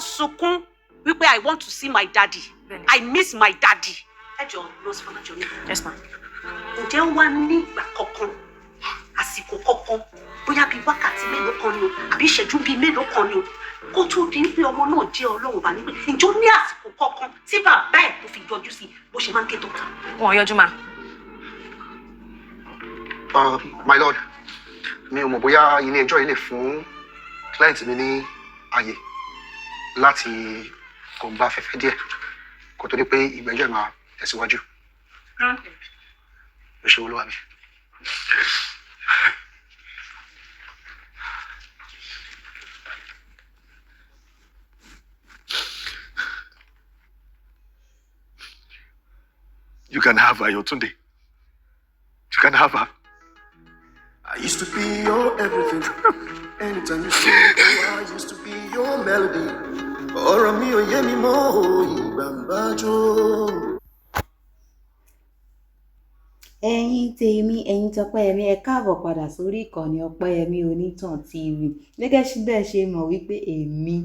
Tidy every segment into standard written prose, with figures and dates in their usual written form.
sunkún wípé I want to see my daddy. I miss my daddy. Ẹ jọ̀ọ́ Nurse Fọlájọmí. Yes ma. Ǹjẹ́ ó wá ní ìgbà kankan àsìkò kankan bóyá bíi wákàtí mélòó kan ni o àbí ìṣẹ́jú bíi mélòó kan ni o kó tó di pé ọmọ náà jẹ́ Ọlọ́run bá nígbè ǹjẹ́ ó ní àsìkò kankan tí bàbá ẹ̀ tó fi yọjú sí bó ṣe máa ń ké tó ta. Wọn yọjú ma. My lord, mi ò mọ̀ bóyá ilé ẹjọ́ ilé fún client mi ní àyè láti kọ̀ǹba afẹ́fẹ́ díẹ̀ kó tó di pé ìgbẹ́jọ́ máa tẹ̀síwájú. Ẹ ṣé olúwa mi. You can have her, Yotunde. You can have her. I used to be your everything. Anytime you say oh, I used to be your melody. Ọ̀rọ̀ mi ò yé mi mọ́ ìgbàmbájò. Ẹ̀yin tèmi, ẹ̀yin tọpẹ́yẹmí, ẹ káàbọ̀ padà sórí ìkànnì Ọpẹ́yẹmí Onítàn TV. Gẹ́gẹ́ bẹ́ẹ̀ ṣe mọ̀ wípé èmi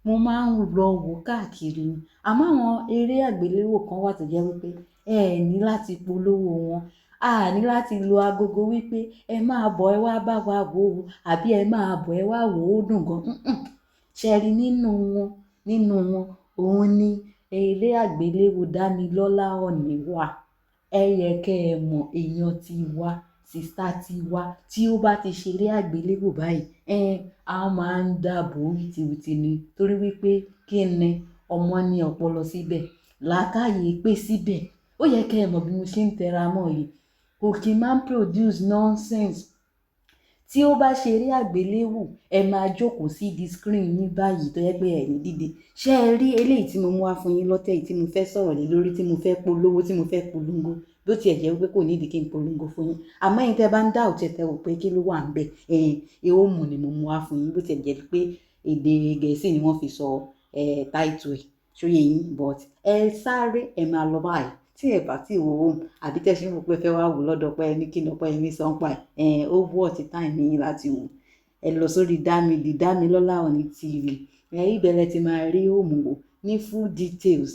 mo máa ń lọ wò káàkiri ni. Àmọ́ àwọn eré àgbéléwò kan wà tó jẹ́ wípé ẹ ní láti polówó wọn. A ní láti lo agogo wípé ẹ máa bọ̀ ẹ wá bá wa wò ó àbí ẹ máa bọ̀ ẹ wá wò ó dùn gan. Ṣe rí nínú wọn òun ni eré àgbéléwò Dámilọ́lá Ọ̀nìwà. Ẹ yẹ kẹ́ ẹ mọ̀ èèyàn ti wá sista ti wá tí ó bá ti ṣeré àgbéléwò báyìí a máa ń dàbò wìtìwìtì ni torí wípé kí ni ọmọ ní ọpọlọ síbẹ̀ làákàyè pé síbẹ̀ ó yẹ kẹ́ ẹ mọ̀ bí mo ṣe ń tẹra mọ́ yìí kò kí máa ń produce nonsense. Tí ó bá ṣeré àgbéléwò ẹ máa jókòó sí di screen ní báyìí tó yẹ pé ẹ ní dìde. Ṣé ẹ rí eléyìí tí mo mú wá fún yín lọ́tẹ̀ yìí tí mo fẹ́ sọ̀rọ̀ lé lórí tí mo fẹ́ polówó tí mo fẹ́ polongo bó tiẹ̀ jẹ́ pé kò nídìí kí n polongo fún yín àmọ́ ẹ̀yin tẹ́ bá ń dá òtítẹ́ wò pé kí ló wà ń bẹ̀ èèwọ̀ mù ni mo mú wá fún yín bó tiẹ̀ jẹ́ pé èdè Gẹ̀ẹ́sì ni wọ́n fi sọ title ẹ̀ ṣóyè yín but ẹ sáré ẹ máa lọ báyìí tí ẹ bá tí wò ó àbí tẹ́sí ń wò pé fẹ́ wá wò lọ́dọ̀ pé ẹni kí ni Ọpẹ́yẹmí sọ ń pa ẹ̀ ó wọ́ ti táìmì yín láti wò ẹ lọ sórí Dámilọ́lá Ọ̀nì TV ìbẹ̀rẹ̀ ti máa rí òmù wò ní full details.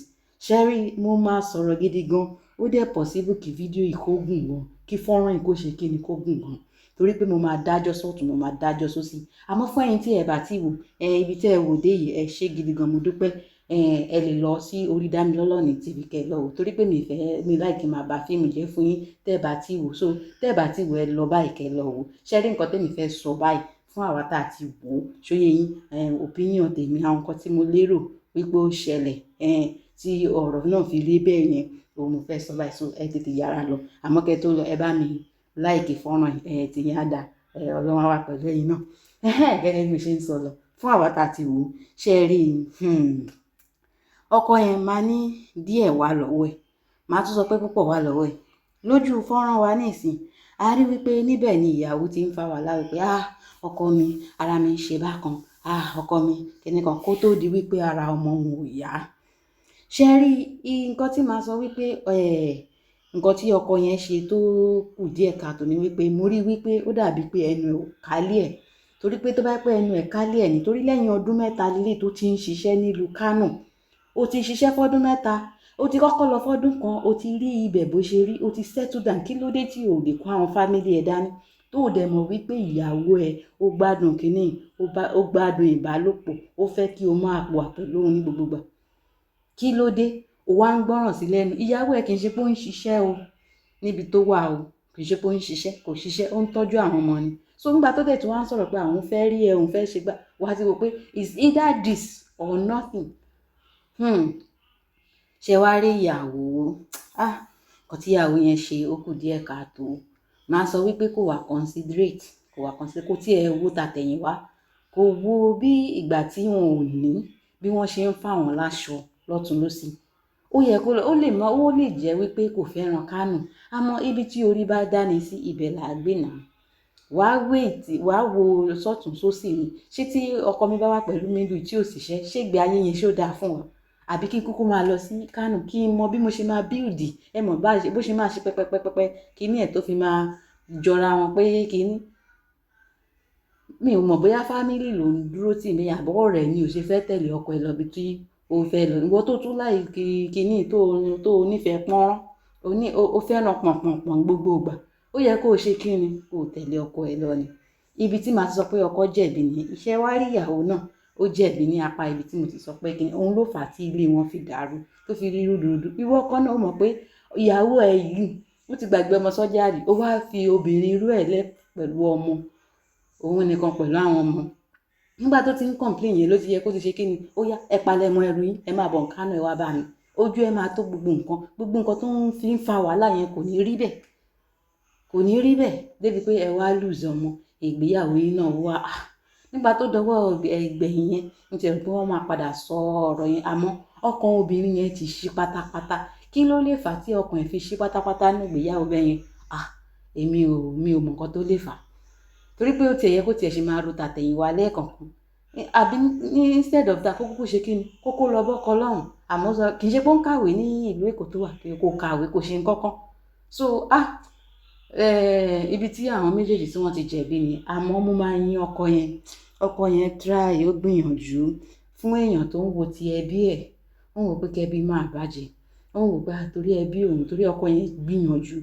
Ṣẹ́rí mo máa sọ̀rọ̀ gidi gan ó dẹ̀ possible kí fídíò yìí kó gùn gan kí fọ́nrán yìí kó ṣe kí ni kó gùn gan torí pé mo máa dájọ́ sọ́tún mo máa dájọ́ sósì àmọ́ fún ẹ̀yin tí ẹ bá tí wò ibi tẹ́ ẹ wò dé yìí ẹ ṣé gidi gan mo dúpẹ́ ẹ lè lọ sí orí Dámilọ́lá Ọ̀nì TV kẹ́ lọ wò torí pé mi láìkí máa bá fíìmù jẹ́ fún yín tẹ́ ẹ bá tí wò so tẹ́ ẹ bá tí wò ẹ lọ báyìí kẹ́ lọ wò ṣẹ́rí nǹkan tẹ́mi fẹ́ sọ báyìí fún àwa tá a ti wò ó ṣóyè yín opinion tèmi àwọn nǹkan tí mo lérò wípé ó ṣẹlẹ̀ tí ọ̀rọ̀ náà fi rí bẹ́ẹ̀ yẹn òun mo fẹ́ sọ báyìí so ẹ tètè yára lọ àmọ́ kẹ́ tó lọ ẹ bá mi láìkì fọ́nrán ti yẹn á dà ọlọ́run wà pẹ̀lú ẹ̀yin náà gẹ́gẹ́ bí mo ṣe ń sọ lọ fún àwa tá a ti wò ó ṣe rí ọkọ yẹn máa ní díẹ̀ wá lọ́wọ́ ẹ̀ máa tún sọ pé púpọ̀ wá lọ́wọ́ ẹ̀ lójú fọ́nrán wa nísìn a rí wípé níbẹ̀ ni ìyàwó ti ń fa wàhálà wípé ọkọ mi ara mi ń ṣe bákan ọkọ mi kìnìkan kó tó di wípé ara ọmọ òun ò yá. Ṣe rí nǹkan tí màá sọ wípé nǹkan tí ọkọ yẹn ṣe tó kù díẹ̀ káàtó ni wípé mo rí wípé ó dàbí pé ẹnu ẹ̀ ò kálẹ̀ ẹ̀ torí pé tó bá pẹ́ ẹnu ẹ̀ kálẹ̀ ẹ̀ nítorí lẹ́yìn ọdún mẹ́ta lílé tó ti ń ṣiṣẹ́ nílùú Kánò ó ti ṣiṣẹ́ fọ́dún mẹ́ta ó ti kọ́kọ́ lọ fọ́dún kan ó ti rí ibẹ̀ bó ṣe rí ó ti settle down kí ló dé tí ò lè kó àwọn fámílì ẹ̀ dání tó dẹ̀ mọ̀ wípé ìyàwó ẹ̀ ó gbádùn kínní ó gbádùn ìbálòpọ̀ ó fẹ́ kí o máa pò àpẹ̀lú òun ní gbogbo gbà kí ló dé ó wá ń gbọ́ràn sí lẹ́nu ìyàwó ẹ̀ kì í ṣe pé ó ń ṣiṣẹ́ o níbi tó wà o kì í ṣe pé ó ń ṣiṣẹ́ kò ṣiṣẹ́ ó ń tọ́jú àwọn ọmọ ni so nígbà tó dẹ̀ tí wọ́n á sọ̀rọ̀ pé àwọn fẹ́ rí ẹ òun fẹ́ ṣe gbà wá ti wò pé is either this or nothing ṣe wá rí ìyàwó kan tí ìyàwó yẹn ṣe ó kù díẹ̀ káàtó máa sọ wípé kò wà considerate kò tí ẹ wo tàtẹ̀yìn wá kò wo bí ìgbà tí wọn ò ní bí wọ́n ṣe ń fà wọ́n láṣọ lọ́tún lọ́sì ó yẹ kó ó lè jẹ́ wípé kò fẹ́ràn Kánò àmọ́ ibi tí orí bá dáni sí ibẹ̀ là á gbé náà wàá wo sọ́tún sósì ni ṣé tí ọkọ mi bá wà pẹ̀lú mi lù tí ò sì ṣe gbé ayé yẹn ṣó dáa fún wa àbí kí n kúkú máa lọ sí Kánò kí n mọ bí mo ṣe máa bíùdì ẹ mọ̀ bó ṣe máa ṣe pẹ́pẹ́pẹ́pẹ́ kíní ẹ̀ tó fi máa jọra wọn pé kíní mi ò mọ̀ bóyá fámílì ló ń dúró tì mí àbọ̀ rẹ̀ ni ò ṣe fẹ́ tẹ̀lé ọkọ ẹ̀ lọ bí tí ó fẹ́ lọ ìwọ tó tún láì kíní tó nífẹ̀ẹ́ pọ́nrán ó fẹ́ràn pọ̀npọ̀npọ̀n gbogbo ìgbà ó yẹ kó o ṣe kíni kó o tẹ̀lé ọkọ ẹ̀ lọ ni ibi tí màá ti sọ pé ọkọ jẹ̀bi ni iṣẹ́ wá rí ìyàwó náà ó jẹ̀bi ní apá ibi tí mo ti sọ pé kíni òun ló fà á tí ilé wọn fi dàrú tó fi rí rúdurùdu ìwọ ọkọ náà ó mọ̀ pé ìyàwó ẹ̀ yìí ó ti gbàgbé ọmọ sọ́járì ó wá fi obìnrin irú ẹ̀ lẹ́ pẹ̀lú ọmọ òun nìkan pẹ̀lú àwọn ọmọ nígbà tó ti ń complain yẹn ló ti yẹ kó ti ṣe kí ni ó yá ẹ palẹ̀mọ́ ẹrù yín ẹ máa bọ̀ nkánú ẹ wá bá mi ojú ẹ máa tó gbogbo nǹkan tó ń fi ń fa wàhálà yẹn kò ní rí bẹ́ẹ̀ débi pé ẹ wá lùzọ ọmọ ìgbéyàwó yín náà wá nígbà tó dọwọ́ ẹgbẹ̀yìn yẹn ń tẹ̀rù pé wọ́n máa padà sọ ọ̀rọ̀ yẹn àmọ́ ọkàn obìnrin yẹn ti ṣí pátápátá kí ló lè fà á tí ọkàn ẹ̀ fi ṣí pátápátá ní ìgbéyàwó bẹ́ẹ̀ yẹn mi ò mọ̀ nǹkan tó lè fà á torí pé ó tiẹ̀ yẹ kó tiẹ̀ ṣe máa ro tàtẹ̀yìnwá lẹ́ẹ̀kọ̀ọ̀kan àbí ní instead of that kókó ṣe kí ni kókó lọ bọ́kọ lọ́hùn àmọ́ sọ kì í ṣe pé ó ń kàwé ní ìlú Èkó tó wà kó kàwé kó ṣe nǹkankan so ibi tí àwọn méjèèjì tí wọ́n ti jẹ̀bi ni àmọ́ mo máa yín ọkọ yẹn try ó gbìyànjú fún èèyàn tó ń wo ti ẹbí ẹ̀ ó ń wò pé kẹbí máa bàjẹ́ ó ń wò pé torí ẹbí òun torí ọkọ yẹn gbìyànjú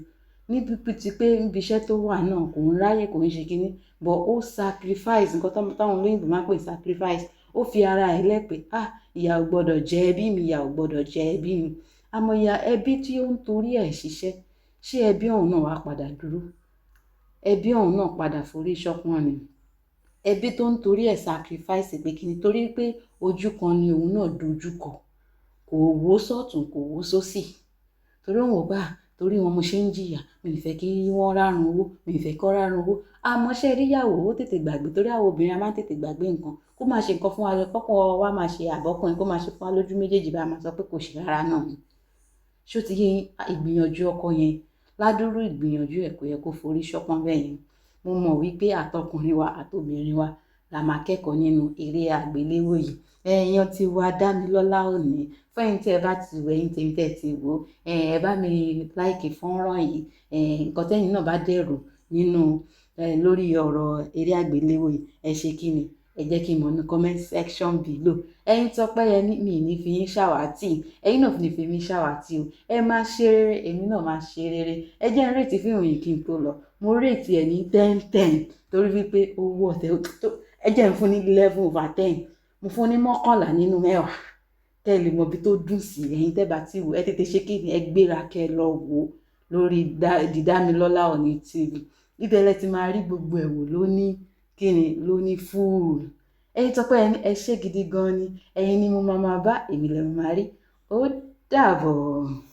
níbi tí pé níbi iṣẹ́ tó wà náà kò ń ráyè kò ń ṣe kínní but ó sacrifice nǹkan táwọn olóyìnbó máa ń pè sacrifice ó fi ara ẹ̀ lẹ́pẹ́ ìyà ò gbọ́dọ̀ jẹ ẹbí mi ìyà ò gbọ́dọ̀ jẹ ẹbí mi àmọ́ ìyà ẹbí tí ó ń torí ẹ̀ ṣiṣẹ́ ṣé ẹbí ọ̀hún náà wá padà dúró ẹbí ọ̀hún náà padà forí ṣọpọ́n ni ẹbí tó ń torí ẹ̀ sacrifice pé kíni torí pé ojú kan ni òun náà dojú kọ kò wó sọ́tún kò wó sósì torí òun ò bá torí wọn mo ṣe ń jìyà mi ì fẹ́ kí wọ́n rárun owó mi ì fẹ́ kọ́ rárun owó àmọ́ ṣe ríyàwó ó tètè gbàgbé torí àwọn obìnrin a máa ń tètè gbàgbé nǹkan kó máa ṣe nǹkan fún wa lọ kọ́kọ́ wa máa ṣe àbọ́kùnrin kó máa ṣe fún wa lójú méjèèjì bá a máa sọ pé kò ṣe rárá náà ni ṣó ti yé ìgbìyànjú ọkọ yẹn ládùúrú ìgbìyànjú ẹ̀ kò yẹ kó forí ṣọpọ́n bẹ́ẹ̀ yẹn mo mọ̀ wípé àtọkùnrin wa àtobìnrin wa la máa kẹ́kọ̀ọ́ nínú eré àgbéléwò yìí ẹ̀yàn ti wá Dámilọ́lá òní fẹ́yìn tí ẹ bá ti wẹ̀ yín tèmi tẹ̀ ti wò ẹ bá mi láìkì fọ́nrán yìí nǹkan tẹ́yìn náà bá dẹ̀rù nínú lórí ọ̀rọ̀ eré àgbéléwò yìí ẹ ṣe kí ni ẹ jẹ́ kí n mọ̀ ní comment section below ẹ̀yin Tọ́pẹ́yẹmí mi ní fi yín ṣàwátì ẹ̀yin náà ní fi mí ṣàwátì o ẹ máa ṣe rere èmi náà máa ṣe rere ẹ jẹ́ n rètí fíìmù yìí kí n tó lọ mo rètí ẹ̀ ní 10 torí wípé owó ọ̀tẹ̀ ẹ jẹ́ n fún ní 11/10 mo fún ní 11 nínú 10 kẹ́ ẹ lè mọ ibi tó dùn sí ẹ̀yin tẹ́ bá ti wò ẹ tètè ṣe kí ni ẹ gbéra kẹ́ ẹ lọ wò lórí Dámilọ́lá Òní TV ibẹ̀ lẹ ti máa rí gbogbo ẹ̀ wò lóní kíni lóní fúùl ẹ̀yin Tọ́pẹ́yẹmí ẹ ṣé gidi gan ni ẹ̀yin ni mo máa bá èmi lẹ máa rí ó dàbọ̀.